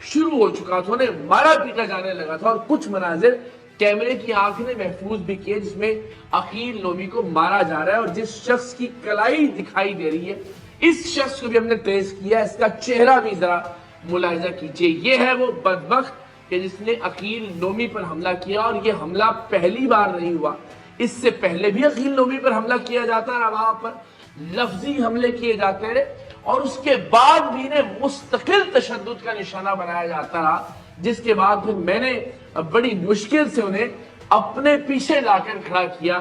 شروع ہو چکا تھا، انہیں مارا پیٹا جانے لگا تھا، اور کچھ مناظر کیمرے کی آنکھ نے محفوظ بھی کیے جس میں عقیل نومی کو مارا جا رہا ہے، اور جس شخص کی کلائی دکھائی دے رہی ہے اس شخص کو بھی ہم نے ٹریس کیا، اس کا چہرہ بھی ذرا ملاحظہ کیجئے، یہ ہے وہ بدبخت کہ جس نے عقیل نومی پر حملہ کیا، اور یہ حملہ پہلی بار نہیں ہوا، اس سے پہلے بھی عقیل نومی پر حملہ کیا جاتا رہا، وہاں پر لفظی حملے کیے جاتے رہے، اور اس کے بعد بھی انہیں مستقل تشدد کا نشانہ بنایا جاتا رہا، جس کے بعد پھر میں نے بڑی مشکل سے انہیں اپنے پیچھے لا کر کھڑا کیا،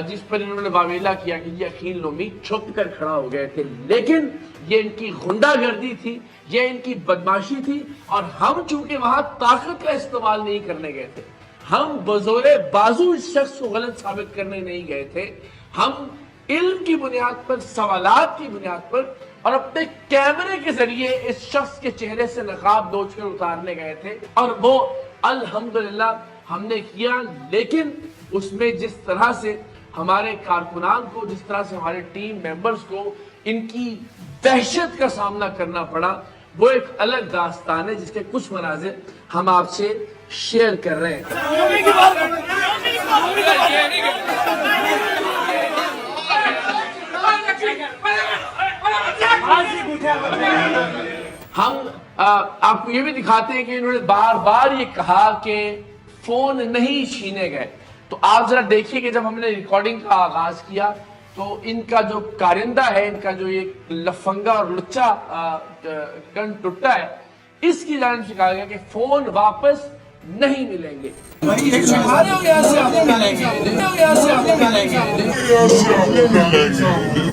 جس پر انہوں نے واویلا کیا کہ یہ عقیل نومی چھپ کر کھڑا ہو گئے تھے، لیکن یہ ان کی غنڈہ گردی تھی، یہ ان کی بدماشی تھی، اور ہم چونکہ وہاں طاقت کا استعمال نہیں کرنے گئے تھے، ہم بزور بازو اس شخص کو غلط ثابت کرنے نہیں گئے تھے، ہم علم کی بنیاد پر، سوالات کی بنیاد پر، اور اپنے کیمرے کے ذریعے اس شخص کے چہرے سے نقاب دوچ کر اتارنے گئے تھے، اور وہ الحمدللہ ہم نے کیا، لیکن اس میں جس طرح سے ہمارے کارکنان کو، جس طرح سے ہمارے ٹیم میمبرز کو ان کی دہشت کا سامنا کرنا پڑا، وہ ایک الگ داستان ہے جس کے کچھ مناظر ہم آپ سے شیئر کر رہے ہیں۔ ہم آپ کو یہ بھی دکھاتے ہیں کہ انہوں نے بار بار یہ کہا کہ فون نہیں چھینے گئے، تو آپ ذرا دیکھیے کہ جب ہم نے ریکارڈنگ کا آغاز کیا تو ان کا جو کارندہ ہے، ان کا جو یہ لفنگا اور لچا کن ٹوٹا ہے، اس کی جانب سے کہا گیا کہ فون واپس نہیں ملیں گے۔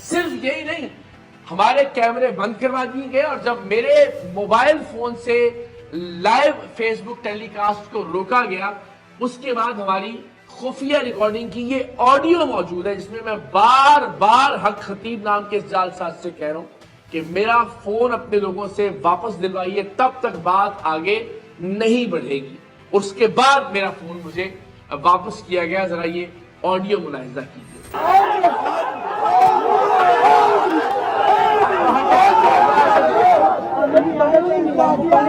صرف یہی نہیں، ہمارے کیمرے بند کروا دیے گئے، اور جب میرے موبائل فون سے لائیو فیس بک ٹیلی کاسٹ کو روکا گیا، اس کے بعد ہماری خفیہ ریکارڈنگ کی یہ آڈیو موجود ہے، جس میں بار بار حق خطیب نام کے اس جعلساز سے کہہ رہا ہوں کہ میرا فون اپنے لوگوں سے واپس دلوائیے، تب تک بات آگے نہیں بڑھے گی۔ اس کے بعد میرا فون مجھے واپس کیا گیا، ذرا یہ آڈیو ملاحظہ کیجیے۔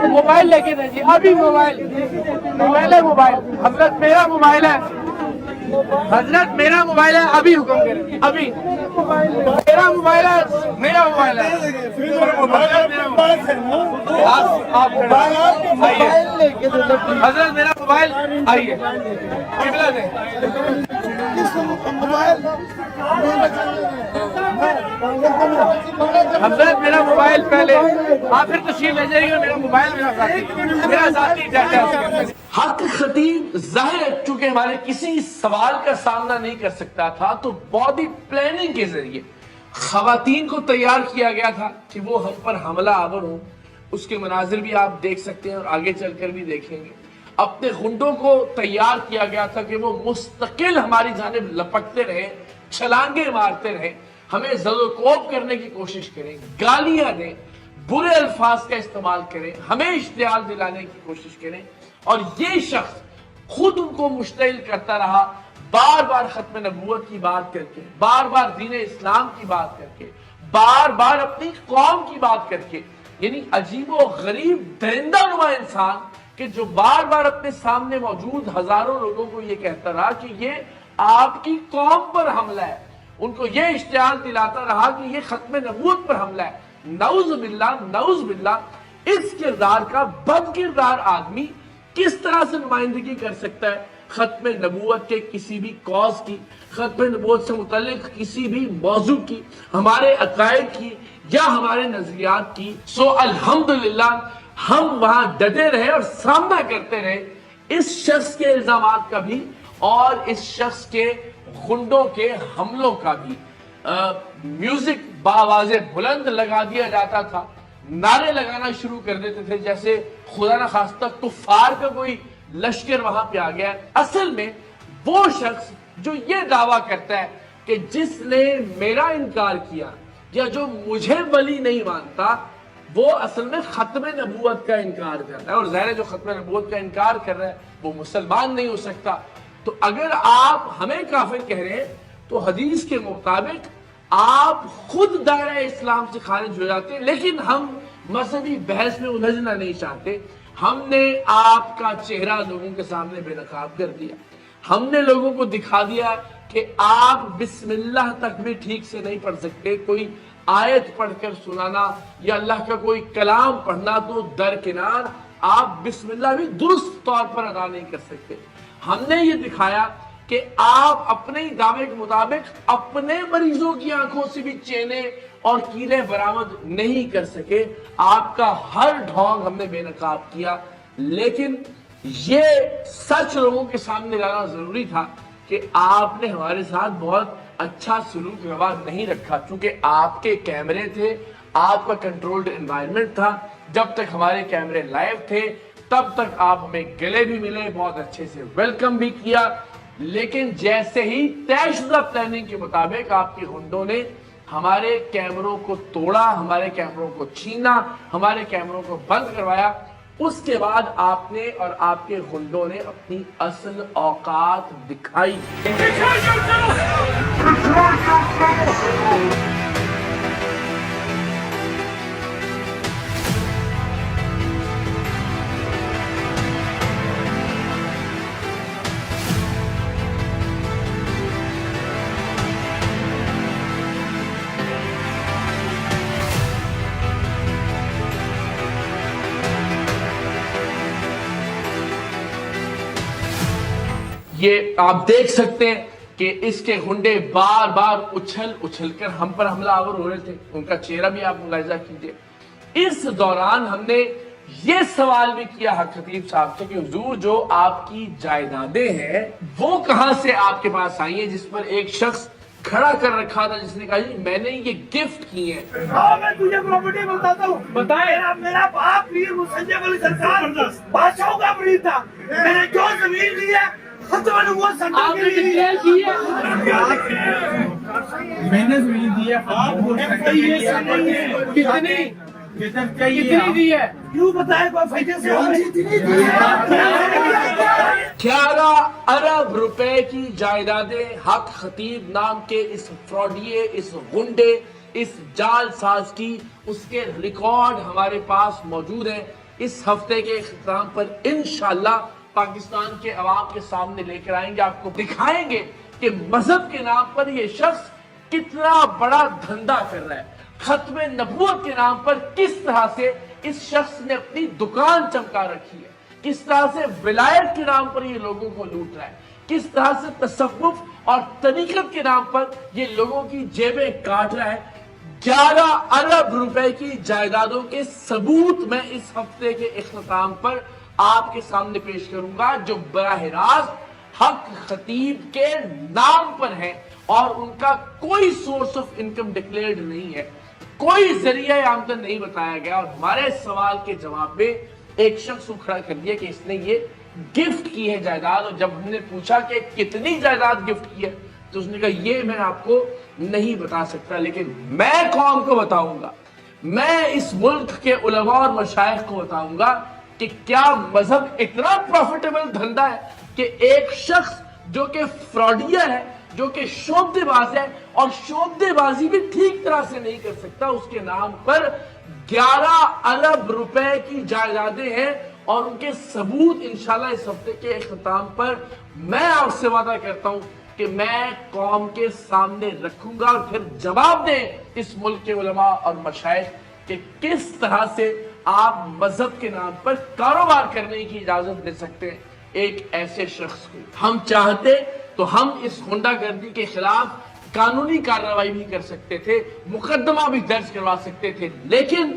موبائل لے کے دیجیے، ابھی موبائل ہے، موبائل حضرت میرا موبائل ہے، حضرت میرا موبائل ہے، ابھی حکم کریں، ابھی میرا موبائل ہے، میرا موبائل ہے، آپ حضرت میرا موبائل آئیے، قبلہ دیں، حضرت میرا موبائل پہلے، آپ پھر تشریف لے جائیے، میرا موبائل میرا ذاتی ڈاٹا۔ حق خطیب ظاہر ہے چونکہ ہمارے کسی سوال کا سامنا نہیں کر سکتا تھا، تو باڈی پلاننگ کے ذریعے خواتین کو تیار کیا گیا تھا کہ وہ ہم پر حملہ آور ہوں۔ اس کے مناظر بھی آپ دیکھ سکتے ہیں اور آگے چل کر بھی دیکھیں گے۔ اپنے غنڈوں کو تیار کیا گیا تھا کہ وہ مستقل ہماری جانب لپکتے رہے، چھلانگے مارتے رہے، ہمیں زد و کوب کرنے کی کوشش کریں، گالیاں دیں، برے الفاظ کا استعمال کریں، ہمیں اشتعال دلانے کی کوشش کریں، اور یہ شخص خود ان کو مشتعل کرتا رہا، بار بار ختم نبوت کی بات کر کے، بار بار دین اسلام کی بات کر کے، بار بار اپنی قوم کی بات کر کے، یعنی عجیب و غریب درندہ نما انسان کہ جو بار بار اپنے سامنے موجود ہزاروں لوگوں کو یہ کہتا رہا کہ یہ آپ کی قوم پر حملہ ہے، ان کو یہ اشتعال دلاتا رہا کہ یہ ختم نبوت پر حملہ ہے۔ نعوذ باللہ، نعوذ باللہ، اس کردار کا بد کردار آدمی کس طرح سے نمائندگی کر سکتا ہے ختم نبوت کے کسی بھی کاز کی، ختم نبوت سے متعلق کسی بھی موضوع کی، ہمارے عقائد کی یا ہمارے نظریات کی؟ سو الحمدللہ ہم وہاں ڈٹے رہے اور سامنا کرتے رہے اس شخص کے الزامات کا بھی اور اس شخص کے غنڈوں کے حملوں کا بھی۔ میوزک باواز بلند لگا دیا جاتا تھا، نعرے لگانا شروع کر دیتے تھے جیسے خدا نہ خواستہ کفار کا کوئی لشکر وہاں پہ آ گیا۔ اصل میں وہ شخص جو یہ دعویٰ کرتا ہے کہ جس نے میرا انکار کیا یا جو مجھے ولی نہیں مانتا، وہ اصل میں ختم نبوت کا انکار کر رہا ہے، اور ظاہر ہے جو ختم نبوت کا انکار کر رہا ہے وہ مسلمان نہیں ہو سکتا۔ تو اگر آپ ہمیں کافر کہہ رہے ہیں تو حدیث کے مطابق آپ خود دائرہ اسلام سے خارج ہو جاتے ہیں، لیکن ہم مذہبی بحث میں الجھنا نہیں چاہتے۔ ہم نے آپ کا چہرہ لوگوں کے سامنے بے نقاب کر دیا. ہم نے لوگوں کو دکھا دیا کہ آپ بسم اللہ تک بھی ٹھیک سے نہیں پڑھ سکتے. کوئی آیت پڑھ کر سنانا یا اللہ کا کوئی کلام پڑھنا تو درکنار، آپ بسم اللہ بھی درست طور پر ادا نہیں کر سکتے. ہم نے یہ دکھایا کہ آپ اپنے دعوے کے مطابق اپنے مریضوں کی آنکھوں سے بھی چینے اور کیلیں برآمد نہیں کر سکے. آپ کا ہر ڈھونگ ہم نے بے نقاب کیا، لیکن یہ سچ لوگوں کے سامنے لانا ضروری تھا کہ آپ نے ہمارے ساتھ بہت اچھا سلوک ویوہار نہیں رکھا. چونکہ آپ کے کیمرے تھے، آپ کا کنٹرولڈ انوائرمنٹ تھا، جب تک ہمارے کیمرے لائیو تھے تب تک آپ ہمیں گلے بھی ملے، بہت اچھے سے ویلکم بھی کیا. لیکن جیسے ہی طے شدہ پلاننگ کے مطابق آپ کے غنڈوں نے ہمارے کیمروں کو توڑا، ہمارے کیمروں کو چھینا، ہمارے کیمروں کو بند کروایا، اس کے بعد آپ نے اور آپ کے غنڈوں نے اپنی اصل اوقات دکھائی. یہ آپ دیکھ سکتے ہیں کہ اس کے غنڈے بار بار اچھل کر ہم پر حملہ آور ہو رہے تھے. ان کا چہرہ بھی آپ ملاحظہ کیجئے. اس دوران ہم نے یہ سوال بھی کیا حق خطیب صاحب سے کہ حضور جو آپ کی جائیدادیں ہیں وہ کہاں سے آپ کے پاس آئی ہیں، جس پر ایک شخص کھڑا کر رکھا تھا جس نے کہا جی میں نے یہ گفٹ کی ہیں. میں تجھے پراپرٹی بتاتا ہوں. بتائیں. میرا باپ پیر مسنجد علی سرکار بادشاہوں کا مرید تھا. میں نے جو زمین لی ہے ختم نبوت سنٹر کے لیے ڈکلیئر کی ہے. میں نے زمین دی ہے. کتنی دی ہے؟ کیوں بتائے کوئی فائدے سے ہو رہی. 11 ارب روپے کی جائیدادیں حق خطیب نام کے اس فراڈیے، اس غنڈے، اس جال ساز کی، اس کے ریکارڈ ہمارے پاس موجود ہیں. اس ہفتے کے اختتام پر انشاءاللہ پاکستان کے عوام کے سامنے لے کر آئیں گے، آپ کو دکھائیں گے کہ مذہب کے نام پر یہ شخص کتنا بڑا دھندا کر رہا ہے. ختم نبوت کے نام پر کس طرح سے اس شخص نے اپنی دکان چمکا رکھی ہے، کس طرح سے ولایت کے نام پر یہ لوگوں کو لوٹ رہا ہے، کس طرح سے تصوف اور طریقت کے نام پر یہ لوگوں کی جیبیں کاٹ رہا ہے. 11 ارب روپے کی جائیدادوں کے ثبوت میں اس ہفتے کے اختتام پر آپ کے سامنے پیش کروں گا، جو براہ راست حق خطیب کے نام پر ہیں اور ان کا کوئی سورس آف انکم ڈکلیئرڈ نہیں ہے، کوئی ذریعہ آمدن نہیں بتایا گیا. اور ہمارے سوال کے جواب میں ایک شخص کو کھڑا کر دیا کہ اس نے یہ گفٹ کی ہے جائیداد. اور جب ہم نے پوچھا کہ کتنی جائیداد گفٹ کی ہے تو اس نے کہا یہ میں آپ کو نہیں بتا سکتا، لیکن میں قوم کو بتاؤں گا، میں اس ملک کے علماء اور مشائخ کو بتاؤں گا کہ کیا مذہب اتنا پروفیٹیبل دھندا ہے کہ ایک شخص جو کہ فراڈیہ ہے، جو کہ شعبدے باز ہے اور شعبدے بازی بھی ٹھیک طرح سے نہیں کر سکتا، اس کے نام پر 11 ارب روپے کی جائیدادیں ہیں. اور ان کے ثبوت انشاءاللہ اس ہفتے کے اختتام پر میں آپ سے وعدہ کرتا ہوں کہ میں قوم کے سامنے رکھوں گا، اور پھر جواب دیں اس ملک کے علماء اور مشائخ کہ کس طرح سے آپ مذہب کے نام پر کاروبار کرنے کی اجازت دے سکتے ہیں ایک ایسے شخص کو. ہم چاہتے تو ہم اس غنڈہ گردی کے خلاف قانونی کارروائی بھی کر سکتے تھے، مقدمہ بھی درج کروا سکتے تھے، لیکن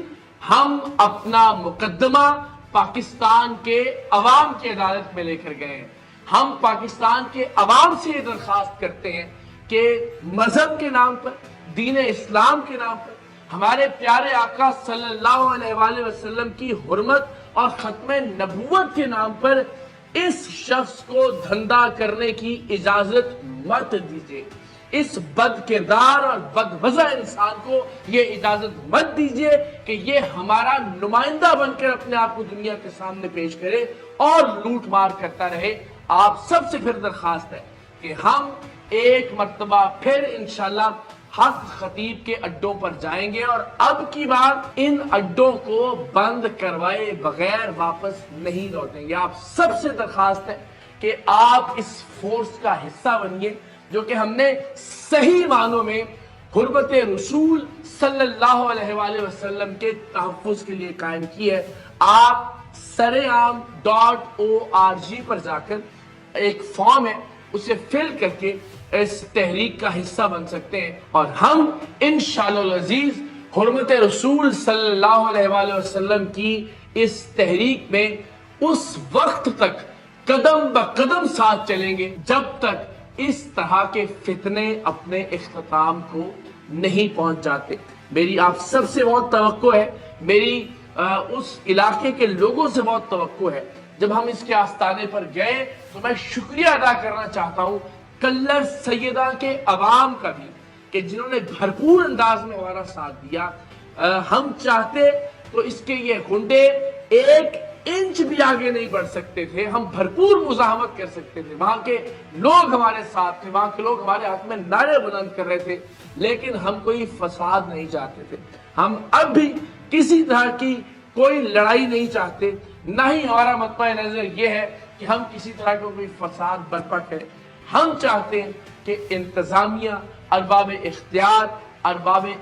ہم اپنا مقدمہ پاکستان کے عوام کی عدالت میں لے کر گئے ہیں. ہم پاکستان کے عوام سے یہ درخواست کرتے ہیں کہ مذہب کے نام پر، دین اسلام کے نام پر، ہمارے پیارے آقا صلی اللہ علیہ وآلہ وسلم کی حرمت اور ختم نبوت کے نام پر اس شخص کو دھندا کرنے کی اجازت مت دیجیے. اس بد کردار اور بد وضع انسان کو یہ اجازت مت دیجیے کہ یہ ہمارا نمائندہ بن کر اپنے آپ کو دنیا کے سامنے پیش کرے اور لوٹ مار کرتا رہے. آپ سب سے پھر درخواست ہے کہ ہم ایک مرتبہ پھر انشاءاللہ حق خطیب کے اڈوں پر جائیں گے اور اب کی بار ان اڈوں کو بند کروائے بغیر واپس نہیں لوٹیں گے۔ آپ سب سے درخواست ہے کہ آپ اس فورس کا حصہ بنیے جو کہ ہم نے صحیح معنوں میں حرمت رسول صلی اللہ علیہ وآلہ وسلم کے تحفظ کے لیے قائم کی ہے۔ آپ sareaam.org پر جا کر ایک فارم ہے اسے فل کر کے اس تحریک کا حصہ بن سکتے ہیں، اور ہم انشاءاللہ العزیز حرمت رسول صلی اللہ علیہ وآلہ وسلم کی اس تحریک میں اس وقت تک قدم بقدم ساتھ چلیں گے جب تک اس طرح کے فتنے اپنے اختتام کو نہیں پہنچ جاتے۔ میری آپ سب سے بہت توقع ہے، میری اس علاقے کے لوگوں سے بہت توقع ہے۔ جب ہم اس کے آستانے پر گئے تو میں شکریہ ادا کرنا چاہتا ہوں کلر سیدہ کے عوام کا بھی کہ جنہوں نے بھرپور انداز میں ہمارا ساتھ دیا۔ ہم چاہتے تو اس کے یہ گنڈے ایک انچ بھی آگے نہیں بڑھ سکتے تھے، ہم بھرپور مزاحمت کر سکتے تھے، وہاں کے لوگ ہمارے ساتھ تھے، وہاں کے لوگ ہمارے ہاتھ میں نعرے بلند کر رہے تھے، لیکن ہم کوئی فساد نہیں چاہتے تھے۔ ہم اب بھی کسی طرح کی کوئی لڑائی نہیں چاہتے، نہ ہی ہمارا مطمع نظر یہ ہے کہ ہم کسی طرح کا کوئی فساد برپا کریں۔ ہم چاہتے ہیں کہ انتظامیہ، ارباب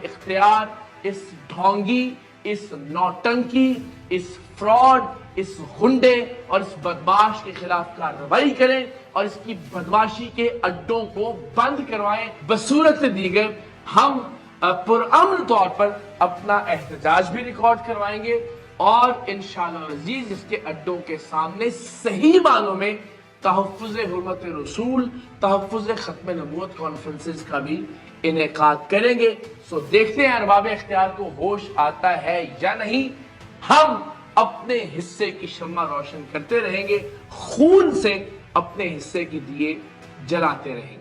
اختیار اس ڈھونگی، اس نوٹنکی، اس فراڈ، اس غنڈے اور اس بدماش کے خلاف کارروائی کریں اور اس کی بدماشی کے اڈوں کو بند کروائیں۔ بصورت دیگر ہم پرامن طور پر اپنا احتجاج بھی ریکارڈ کروائیں گے اور انشاءاللہ العزیز اس کے اڈوں کے سامنے صحیح معنوں میں تحفظ حرمت رسول، تحفظ ختم نبوت کانفرنسز کا بھی انعقاد کریں گے۔ سو دیکھتے ہیں ارباب اختیار کو ہوش آتا ہے یا نہیں۔ ہم اپنے حصے کی شمع روشن کرتے رہیں گے، خون سے اپنے حصے کی دیے جلاتے رہیں گے۔